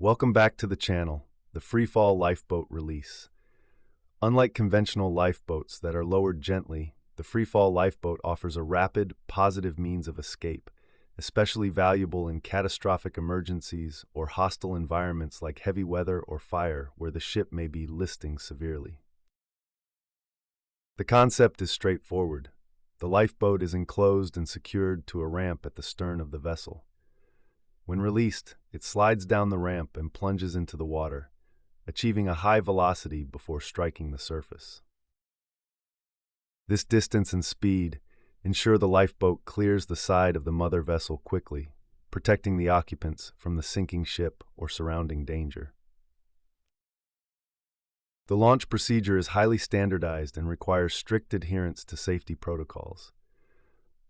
Welcome back to the channel, the Freefall Lifeboat release. Unlike conventional lifeboats that are lowered gently, the Freefall Lifeboat offers a rapid, positive means of escape, especially valuable in catastrophic emergencies or hostile environments like heavy weather or fire where the ship may be listing severely. The concept is straightforward. The lifeboat is enclosed and secured to a ramp at the stern of the vessel. When released, it slides down the ramp and plunges into the water, achieving a high velocity before striking the surface. This distance and speed ensure the lifeboat clears the side of the mother vessel quickly, protecting the occupants from the sinking ship or surrounding danger. The launch procedure is highly standardized and requires strict adherence to safety protocols.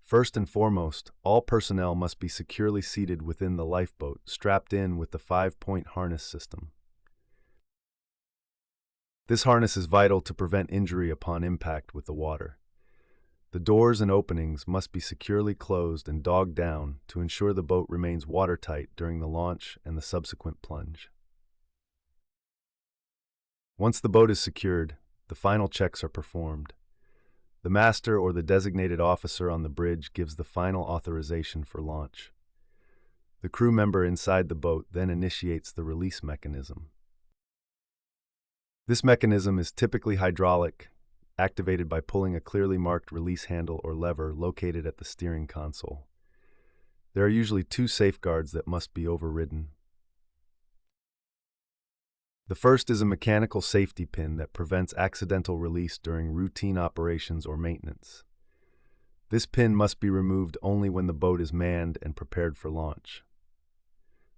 First and foremost, all personnel must be securely seated within the lifeboat, strapped in with the 5-point harness system. This harness is vital to prevent injury upon impact with the water. The doors and openings must be securely closed and dogged down to ensure the boat remains watertight during the launch and the subsequent plunge. Once the boat is secured, the final checks are performed. The master or the designated officer on the bridge gives the final authorization for launch. The crew member inside the boat then initiates the release mechanism. This mechanism is typically hydraulic, activated by pulling a clearly marked release handle or lever located at the steering console. There are usually two safeguards that must be overridden. The first is a mechanical safety pin that prevents accidental release during routine operations or maintenance. This pin must be removed only when the boat is manned and prepared for launch.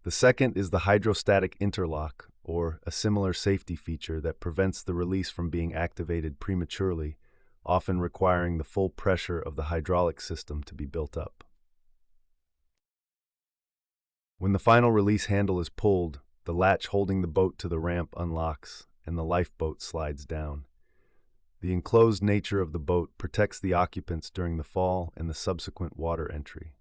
The second is the hydrostatic interlock, or a similar safety feature that prevents the release from being activated prematurely, often requiring the full pressure of the hydraulic system to be built up. When the final release handle is pulled, the latch holding the boat to the ramp unlocks, and the lifeboat slides down. The enclosed nature of the boat protects the occupants during the fall and the subsequent water entry.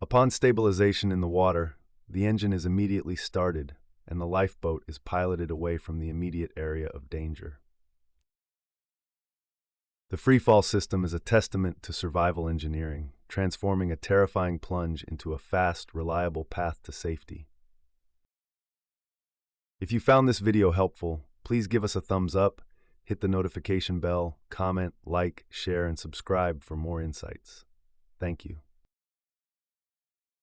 Upon stabilization in the water, the engine is immediately started, and the lifeboat is piloted away from the immediate area of danger. The freefall system is a testament to survival engineering, transforming a terrifying plunge into a fast, reliable path to safety. If you found this video helpful, please give us a thumbs up, hit the notification bell, comment, like, share, and subscribe for more insights. Thank you.